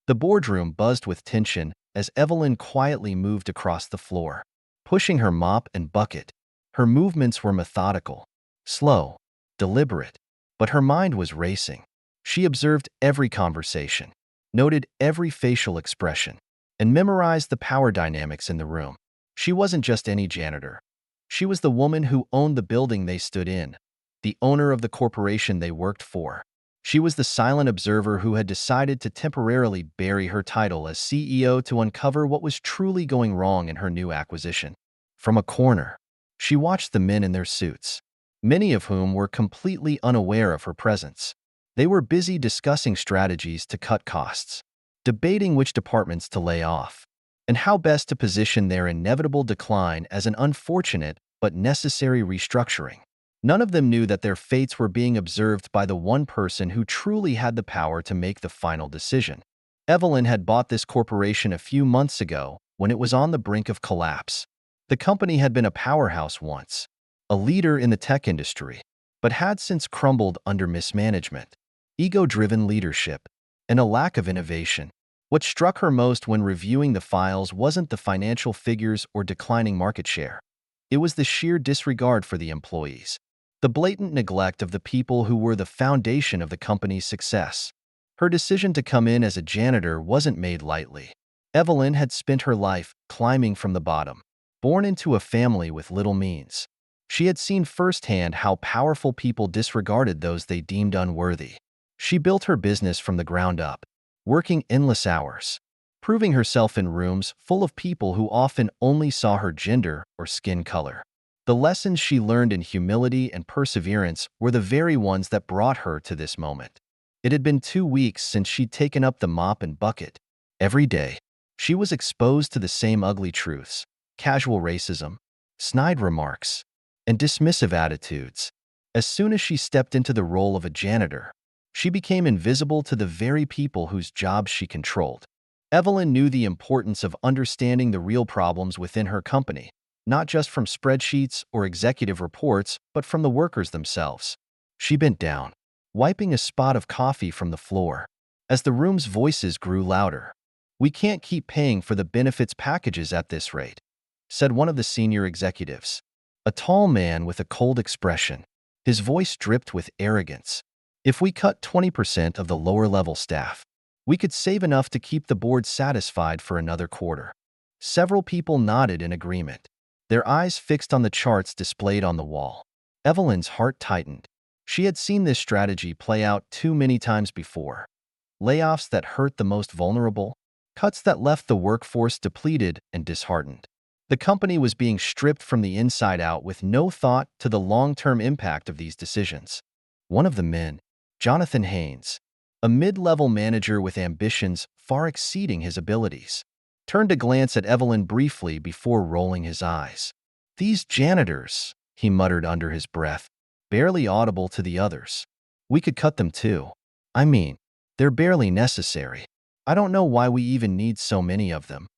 The boardroom buzzed with tension as Evelyn quietly moved across the floor, pushing her mop and bucket. Her movements were methodical, slow, deliberate, but her mind was racing. She observed every conversation, noted every facial expression, and memorized the power dynamics in the room. She wasn't just any janitor. She was the woman who owned the building they stood in, the owner of the corporation they worked for. She was the silent observer who had decided to temporarily bury her title as CEO to uncover what was truly going wrong in her new acquisition. From a corner, she watched the men in their suits, many of whom were completely unaware of her presence. They were busy discussing strategies to cut costs, debating which departments to lay off, and how best to position their inevitable decline as an unfortunate but necessary restructuring. None of them knew that their fates were being observed by the one person who truly had the power to make the final decision. Evelyn had bought this corporation a few months ago when it was on the brink of collapse. The company had been a powerhouse once, a leader in the tech industry, but had since crumbled under mismanagement, ego-driven leadership, and a lack of innovation. What struck her most when reviewing the files wasn't the financial figures or declining market share. It was the sheer disregard for the employees, the blatant neglect of the people who were the foundation of the company's success. Her decision to come in as a janitor wasn't made lightly. Evelyn had spent her life climbing from the bottom, born into a family with little means. She had seen firsthand how powerful people disregarded those they deemed unworthy. She built her business from the ground up, working endless hours, proving herself in rooms full of people who often only saw her gender or skin color. The lessons she learned in humility and perseverance were the very ones that brought her to this moment. It had been 2 weeks since she'd taken up the mop and bucket. Every day, she was exposed to the same ugly truths: casual racism, snide remarks, and dismissive attitudes. As soon as she stepped into the role of a janitor, she became invisible to the very people whose jobs she controlled. Evelyn knew the importance of understanding the real problems within her company, not just from spreadsheets or executive reports, but from the workers themselves. She bent down, wiping a spot of coffee from the floor, as the room's voices grew louder. "We can't keep paying for the benefits packages at this rate," said one of the senior executives, a tall man with a cold expression. His voice dripped with arrogance. "If we cut 20% of the lower-level staff, we could save enough to keep the board satisfied for another quarter." Several people nodded in agreement, their eyes fixed on the charts displayed on the wall. Evelyn's heart tightened. She had seen this strategy play out too many times before. Layoffs that hurt the most vulnerable, cuts that left the workforce depleted and disheartened. The company was being stripped from the inside out with no thought to the long-term impact of these decisions. One of the men, Jonathan Haynes, a mid-level manager with ambitions far exceeding his abilities, turned to glance at Evelyn briefly before rolling his eyes. "These janitors," he muttered under his breath, barely audible to the others. "We could cut them too. I mean, they're barely necessary. I don't know why we even need so many of them."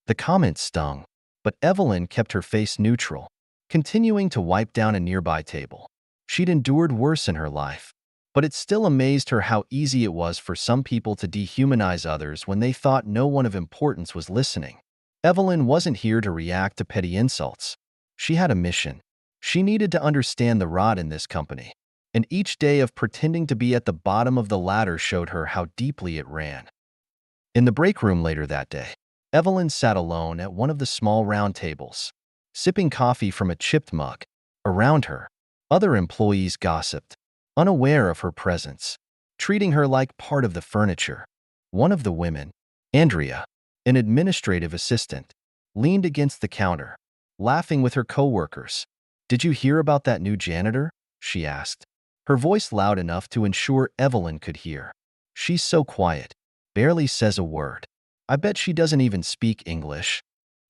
The comment stung, but Evelyn kept her face neutral, continuing to wipe down a nearby table. She'd endured worse in her life, but it still amazed her how easy it was for some people to dehumanize others when they thought no one of importance was listening. Evelyn wasn't here to react to petty insults. She had a mission. She needed to understand the rot in this company, and each day of pretending to be at the bottom of the ladder showed her how deeply it ran. In the break room later that day, Evelyn sat alone at one of the small round tables, sipping coffee from a chipped mug. Around her, other employees gossiped, unaware of her presence, treating her like part of the furniture. One of the women, Andrea, an administrative assistant, leaned against the counter, laughing with her coworkers. "Did you hear about that new janitor?" she asked, her voice loud enough to ensure Evelyn could hear. "She's so quiet, barely says a word. I bet she doesn't even speak English."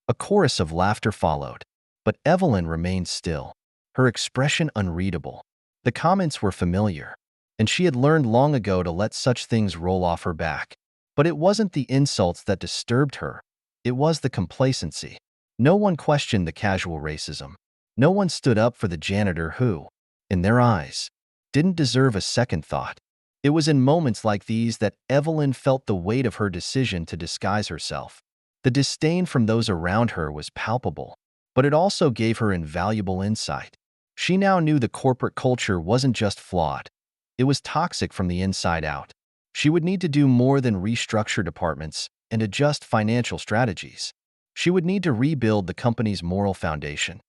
A chorus of laughter followed, but Evelyn remained still, her expression unreadable. The comments were familiar, and she had learned long ago to let such things roll off her back. But it wasn't the insults that disturbed her, it was the complacency. No one questioned the casual racism. No one stood up for the janitor who, in their eyes, didn't deserve a second thought. It was in moments like these that Evelyn felt the weight of her decision to disguise herself. The disdain from those around her was palpable, but it also gave her invaluable insight. She now knew the corporate culture wasn't just flawed, it was toxic from the inside out. She would need to do more than restructure departments and adjust financial strategies. She would need to rebuild the company's moral foundation.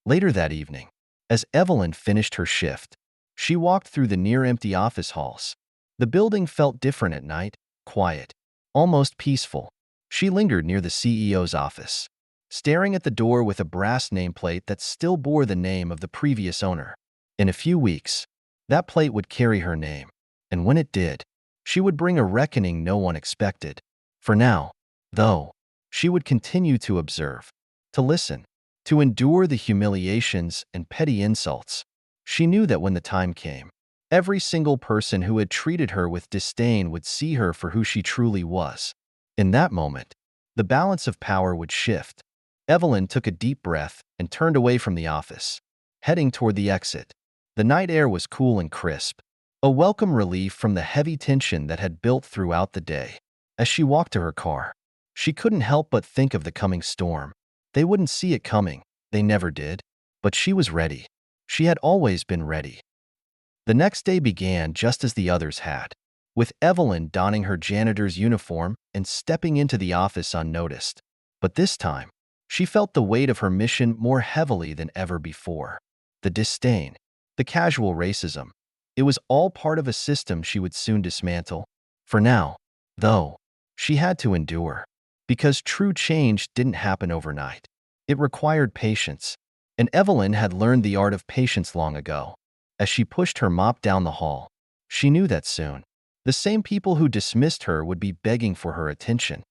Later that evening, as Evelyn finished her shift, she walked through the near-empty office halls. The building felt different at night, quiet, almost peaceful. She lingered near the CEO's office, staring at the door with a brass nameplate that still bore the name of the previous owner. In a few weeks, that plate would carry her name, and when it did, she would bring a reckoning no one expected. For now, though, she would continue to observe, to listen, to endure the humiliations and petty insults. She knew that when the time came, every single person who had treated her with disdain would see her for who she truly was. In that moment, the balance of power would shift. Evelyn took a deep breath and turned away from the office, heading toward the exit. The night air was cool and crisp, a welcome relief from the heavy tension that had built throughout the day. As she walked to her car, she couldn't help but think of the coming storm. They wouldn't see it coming, they never did, but she was ready. She had always been ready. The next day began just as the others had, with Evelyn donning her janitor's uniform and stepping into the office unnoticed. But this time, she felt the weight of her mission more heavily than ever before. The disdain, the casual racism, it was all part of a system she would soon dismantle. For now, though, she had to endure, because true change didn't happen overnight. It required patience, and Evelyn had learned the art of patience long ago. As she pushed her mop down the hall, she knew that soon, the same people who dismissed her would be begging for her attention.